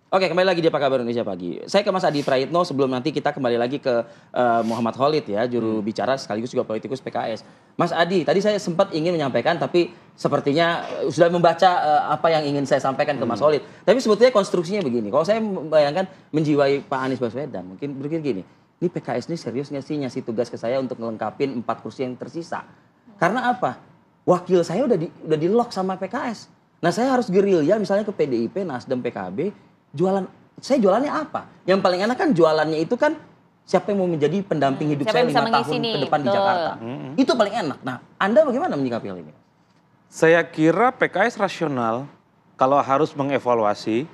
Oke, kembali lagi di Apa Kabar Indonesia Pagi. Saya ke Mas Adi Praitno sebelum nanti kita kembali lagi ke Muhammad Khalid ya, juru bicara sekaligus juga politikus PKS. Mas Adi, tadi saya sempat ingin menyampaikan tapi sepertinya sudah membaca apa yang ingin saya sampaikan ke Mas Khalid. Tapi sebetulnya konstruksinya begini, kalau saya membayangkan menjiwai Pak Anies Baswedan, mungkin berpikir gini, ini PKS ini serius nggak sih ngasih tugas ke saya untuk melengkapi 4 kursi yang tersisa? Karena apa? Wakil saya udah di lock sama PKS. Nah saya harus gerilya misalnya ke PDIP, Nasdem, PKB, saya jualannya apa? Yang paling enak kan jualannya itu kan siapa yang mau menjadi pendamping hidup saya 5 tahun ke depan di Jakarta. Itu paling enak. Nah, Anda bagaimana menyikapi hal ini? Saya kira PKS rasional kalau harus mengevaluasi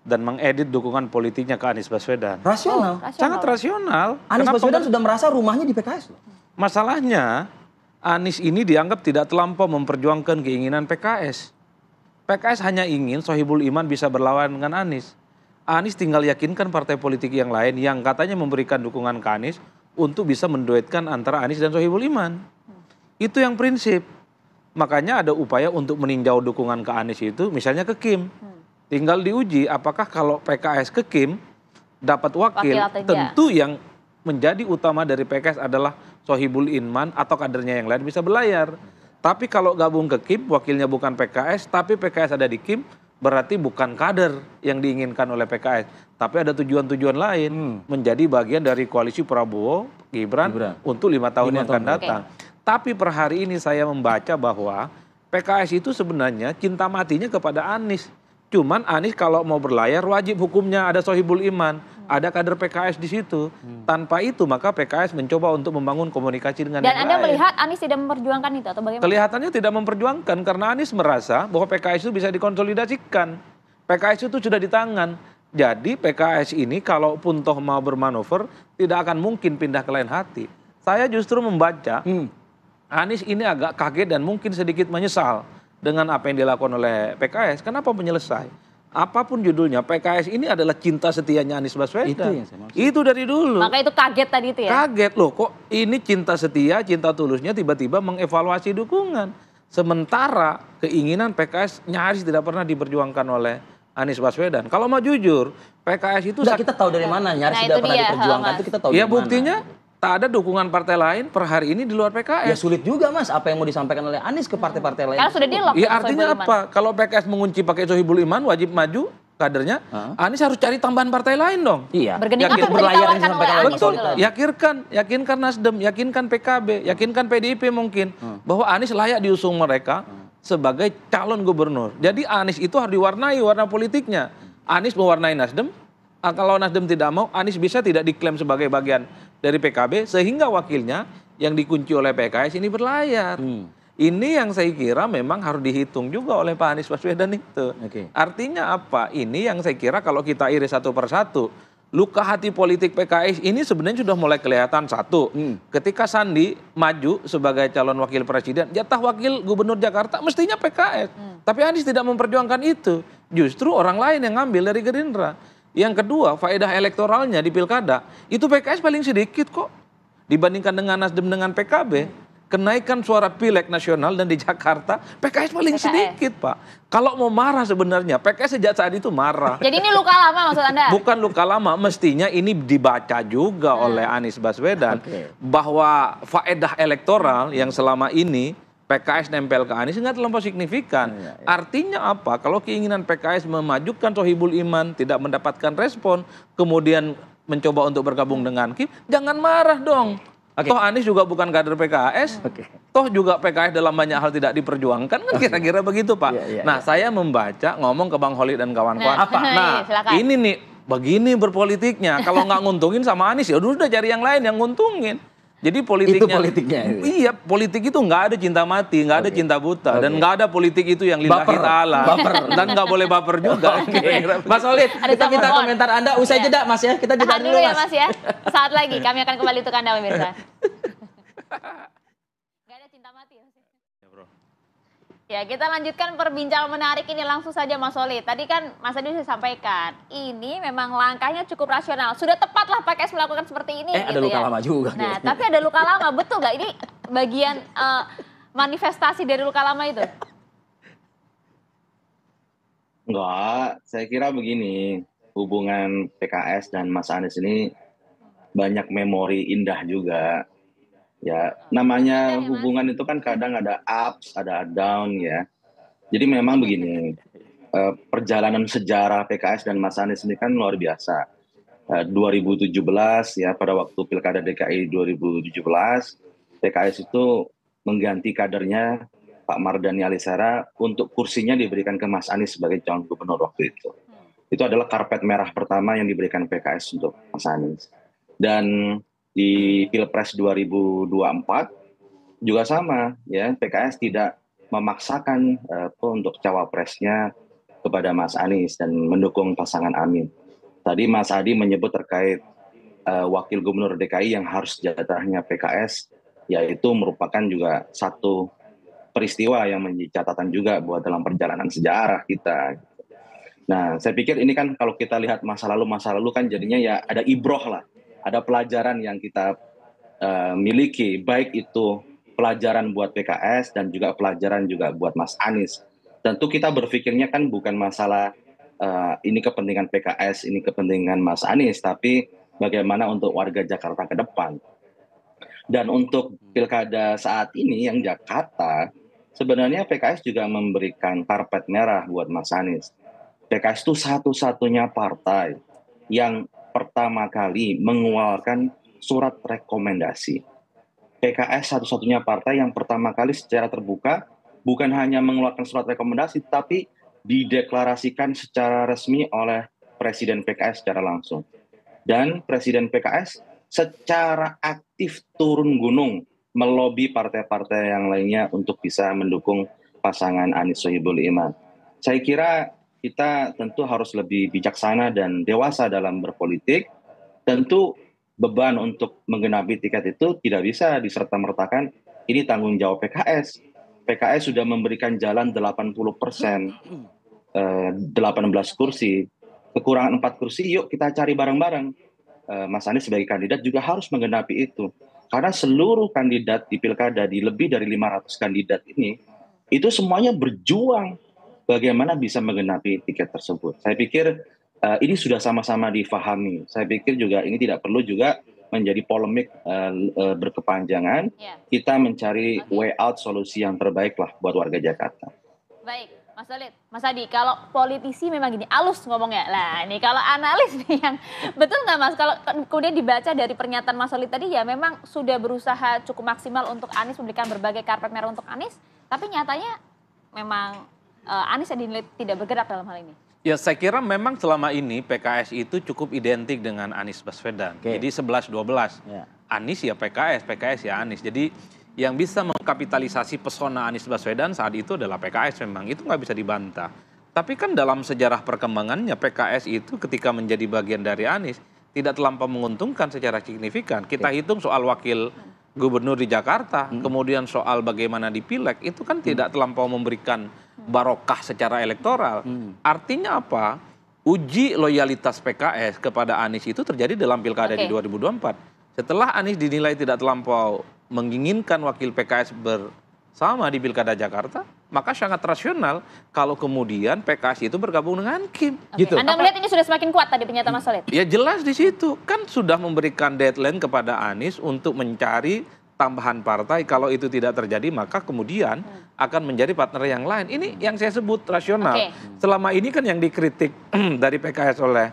dan mengedit dukungan politiknya ke Anies Baswedan. Rasional? Sangat rasional. Anies Baswedan sudah merasa rumahnya di PKS loh. Masalahnya, Anies ini dianggap tidak terlampau memperjuangkan keinginan PKS. PKS hanya ingin Sohibul Iman bisa berlawan dengan Anies. Anies tinggal yakinkan partai politik yang lain yang katanya memberikan dukungan ke Anies untuk bisa menduetkan antara Anies dan Sohibul Iman. Itu yang prinsip. Makanya ada upaya untuk meninjau dukungan ke Anies itu misalnya ke Kim. Tinggal diuji apakah kalau PKS ke Kim dapat wakil tentu yang menjadi utama dari PKS adalah Sohibul Iman atau kadernya yang lain bisa berlayar. Tapi kalau gabung ke Kim, wakilnya bukan PKS, tapi PKS ada di Kim, berarti bukan kader yang diinginkan oleh PKS. Tapi ada tujuan-tujuan lain, menjadi bagian dari koalisi Prabowo, Gibran. Untuk 5 tahun yang akan datang. Tapi per hari ini saya membaca bahwa PKS itu sebenarnya cinta matinya kepada Anies. Cuman Anies kalau mau berlayar wajib hukumnya ada Sohibul Iman, ada kader PKS di situ. Tanpa itu maka PKS mencoba untuk membangun komunikasi dengan yang lain. Dan Anda melihat Anies tidak memperjuangkan itu atau bagaimana? Kelihatannya tidak memperjuangkan karena Anies merasa bahwa PKS itu bisa dikonsolidasikan. PKS itu sudah di tangan. Jadi PKS ini kalaupun toh mau bermanuver tidak akan mungkin pindah ke lain hati. Saya justru membaca Anies ini agak kaget dan mungkin sedikit menyesal dengan apa yang dilakukan oleh PKS. Kenapa menyelesai? Apapun judulnya, PKS ini adalah cinta setianya Anies Baswedan. Itu yang saya maksud. Itu dari dulu. Maka itu kaget tadi itu ya? Kaget loh, kok ini cinta setia, cinta tulusnya tiba-tiba mengevaluasi dukungan. Sementara keinginan PKS nyaris tidak pernah diperjuangkan oleh Anies Baswedan. Kalau mau jujur, PKS itu... Kita tahu dari mana nyaris tidak pernah diperjuangkan itu kita tahu dari mana. Ya buktinya tak ada dukungan partai lain per hari ini di luar PKS. Ya sulit juga Mas, apa yang mau disampaikan oleh Anies ke partai-partai lain. Karena sudah di-lock. Ya artinya apa? Kalau PKS mengunci pakai Sohibul Iman, wajib maju kadernya, Anies harus cari tambahan partai lain dong. Iya. Bergening apa yang berlayar yang ditawarkan oleh disampaikan oleh Anies? Betul, gitu loh. yakinkan Nasdem, yakinkan PKB, yakinkan PDIP mungkin bahwa Anies layak diusung mereka sebagai calon gubernur. Jadi Anies itu harus diwarnai warna politiknya. Anies mewarnai Nasdem, kalau Nasdem tidak mau, Anies bisa tidak diklaim sebagai bagian dari PKB sehingga wakilnya yang dikunci oleh PKS ini berlayar. Ini yang saya kira memang harus dihitung juga oleh Pak Anies Baswedan itu. Artinya apa? Ini yang saya kira kalau kita iris satu persatu, luka hati politik PKS ini sebenarnya sudah mulai kelihatan satu. Ketika Sandi maju sebagai calon wakil presiden, jatah wakil gubernur Jakarta mestinya PKS. Tapi Anies tidak memperjuangkan itu. Justru orang lain yang ngambil dari Gerindra. Yang kedua, faedah elektoralnya di pilkada, itu PKS paling sedikit kok. Dibandingkan dengan Nasdem dengan PKB. Kenaikan suara pileg nasional dan di Jakarta, PKS paling sedikit Pak. Kalau mau marah sebenarnya, PKS sejak saat itu marah. Jadi ini luka lama maksud Anda? Bukan luka lama, mestinya ini dibaca juga oleh Anies Baswedan. Bahwa faedah elektoral yang selama ini PKS nempel ke Anies nggak terlampau signifikan. Artinya apa? Kalau keinginan PKS memajukan Sohibul Iman tidak mendapatkan respon, kemudian mencoba untuk bergabung dengan Kim, jangan marah dong. Toh Anies juga bukan kader PKS, toh juga PKS dalam banyak hal tidak diperjuangkan, kan kira-kira begitu Pak. Nah saya membaca, ngomong ke Bang Khalid dan kawan-kawan, ini nih, begini berpolitiknya, kalau nggak nguntungin sama Anies, ya udah cari yang lain yang nguntungin. Jadi politiknya, itu politiknya. Iya, politik itu nggak ada cinta mati, nggak ada cinta buta, dan nggak ada politik itu yang lillahi ta'ala, dan nggak boleh baper juga. Mas Khalid, kita minta komentar Anda usai jeda Mas ya, kita jeda dulu ya Mas ya. Saat lagi kami akan kembali untuk Anda pemirsa. Nggak ada cinta mati ya. Ya, kita lanjutkan perbincangan menarik ini langsung saja Mas Khalid. Tadi kan Mas Adi sudah sampaikan, ini memang langkahnya cukup rasional. Sudah tepatlah PKS melakukan seperti ini. Ada luka lama juga. Nah, tapi ada luka lama, betul nggak? Ini bagian manifestasi dari luka lama itu? Enggak, saya kira begini. hubungan PKS dan Mas Anies ini banyak memori indah juga. Ya, namanya Indah ya, Mas? hubungan itu kan kadang ada ups, ada down ya. Jadi memang begini, perjalanan sejarah PKS dan Mas Anies ini kan luar biasa. 2017 ya, pada waktu Pilkada DKI 2017, PKS itu mengganti kadernya Pak Mardhani Alisera untuk kursinya diberikan ke Mas Anies sebagai calon gubernur waktu itu. Itu adalah karpet merah pertama yang diberikan PKS untuk Mas Anies. Dan di Pilpres 2024 juga sama ya, PKS tidak memaksakan untuk cawapresnya kepada Mas Anies dan mendukung pasangan Amin. Tadi Mas Adi menyebut terkait wakil gubernur DKI yang harus jatahnya PKS, yaitu merupakan juga satu peristiwa yang menjadi catatan juga buat dalam perjalanan sejarah kita. Nah, saya pikir ini kan kalau kita lihat masa lalu kan jadinya ya ada ibroh lah, ada pelajaran yang kita miliki, baik itu pelajaran buat PKS dan juga pelajaran juga buat Mas Anies. Tentu kita berpikirnya kan bukan masalah ini kepentingan PKS, ini kepentingan Mas Anies, tapi bagaimana untuk warga Jakarta ke depan. Dan untuk pilkada saat ini yang Jakarta, sebenarnya PKS juga memberikan karpet merah buat Mas Anies. PKS itu satu-satunya partai yang pertama kali mengeluarkan surat rekomendasi. PKS satu-satunya partai yang pertama kali secara terbuka bukan hanya mengeluarkan surat rekomendasi, tapi dideklarasikan secara resmi oleh Presiden PKS secara langsung. Dan Presiden PKS secara aktif turun gunung melobi partai-partai yang lainnya untuk bisa mendukung pasangan Anies Sohibul Iman. Saya kira kita tentu harus lebih bijaksana dan dewasa dalam berpolitik. Tentu beban untuk menggenapi tiket itu tidak bisa diserta-mertakan ini tanggung jawab PKS. PKS sudah memberikan jalan 80%, 18 kursi, kekurangan 4 kursi, yuk kita cari bareng-bareng. Mas Anies sebagai kandidat juga harus menggenapi itu. Karena seluruh kandidat di pilkada, di lebih dari 500 kandidat ini, itu semuanya berjuang bagaimana bisa menggenapi tiket tersebut. Saya pikir ini sudah sama-sama difahami. Saya pikir juga ini tidak perlu juga menjadi polemik berkepanjangan. Kita mencari way out, solusi yang terbaik lah buat warga Jakarta. Baik, Mas Solid, Mas Adi, kalau politisi memang gini, halus ngomongnya. Lah ini kalau analis nih yang betul nggak Mas? Kalau kemudian dibaca dari pernyataan Mas Solid tadi ya memang sudah berusaha cukup maksimal untuk Anies, memberikan berbagai karpet merah untuk Anies. Tapi nyatanya memang Anies yang dinilai tidak bergerak dalam hal ini. Ya saya kira memang selama ini PKS itu cukup identik dengan Anies Baswedan. Jadi 11-12. Anies ya PKS, PKS ya Anies. Jadi yang bisa mengkapitalisasi pesona Anies Baswedan saat itu adalah PKS memang. Itu nggak bisa dibantah. Tapi kan dalam sejarah perkembangannya PKS itu ketika menjadi bagian dari Anies tidak terlampau menguntungkan secara signifikan. Kita hitung soal wakil gubernur di Jakarta, kemudian soal bagaimana di Pileg, itu kan tidak terlampau memberikan barokah secara elektoral. Artinya apa? Uji loyalitas PKS kepada Anies itu terjadi dalam pilkada di 2024. Setelah Anies dinilai tidak terlampau menginginkan wakil PKS bersama di pilkada Jakarta, maka sangat rasional kalau kemudian PKS itu bergabung dengan Kim. Gitu. Anda melihat ini sudah semakin kuat tadi pernyataan Mas Solid? Ya jelas di situ. Kan sudah memberikan deadline kepada Anies untuk mencari tambahan partai. Kalau itu tidak terjadi maka kemudian akan menjadi partner yang lain. Ini yang saya sebut rasional. Selama ini kan yang dikritik dari PKS oleh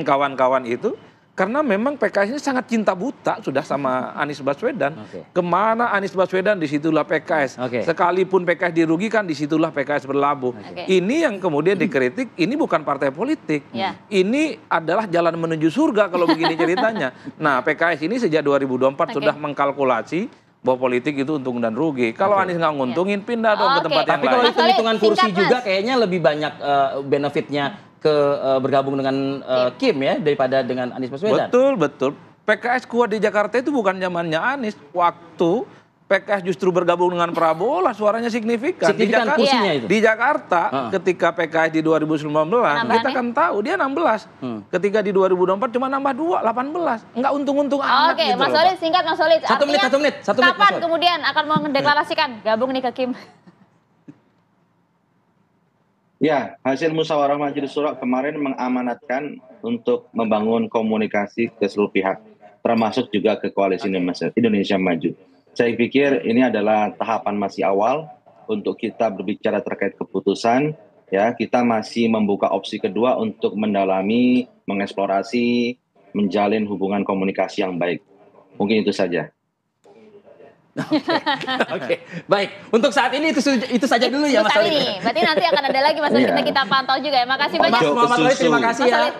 kawan-kawan itu karena memang PKS ini sangat cinta buta sudah sama Anies Baswedan. Kemana Anies Baswedan disitulah PKS. Sekalipun PKS dirugikan disitulah PKS berlabuh. Ini yang kemudian dikritik, ini bukan partai politik. Ini adalah jalan menuju surga kalau begini ceritanya. Nah PKS ini sejak 2024 sudah mengkalkulasi bahwa politik itu untung dan rugi. Kalau Anies nggak nguntungin pindah dong ke tempat yang lain. Tapi kalau hitung-hitungan kursi juga kayaknya lebih banyak benefitnya ke bergabung dengan Kim ya daripada dengan Anies Baswedan. Betul. PKS kuat di Jakarta itu bukan zamannya Anies. Waktu PKS justru bergabung dengan Prabowo lah suaranya signifikan. Signifikan kursinya itu. Di Jakarta ketika PKS di 2019 kita kan tahu dia 16. Ketika di 2024 cuma nambah 2, 18. Enggak untung-untung amat gitu. Mas Solid singkat Mas Solid. Satu menit. Kapan kemudian akan mendeklarasikan gabung nih ke Kim? Ya, hasil musyawarah Majelis Syuro kemarin mengamanatkan untuk membangun komunikasi ke seluruh pihak, termasuk juga ke koalisi Indonesia Maju. Saya pikir ini adalah tahapan masih awal untuk kita berbicara terkait keputusan. Ya, kita masih membuka opsi kedua untuk mendalami, mengeksplorasi, menjalin hubungan komunikasi yang baik. Mungkin itu saja. Oke, baik. Untuk saat ini itu saja dulu ya, Mas Saat Khalid. ini, berarti nanti akan ada lagi Mas Khalid, kita pantau juga ya. Makasih banyak. Mas Muhammad Khalid, terima kasih Mas ya. Khalid.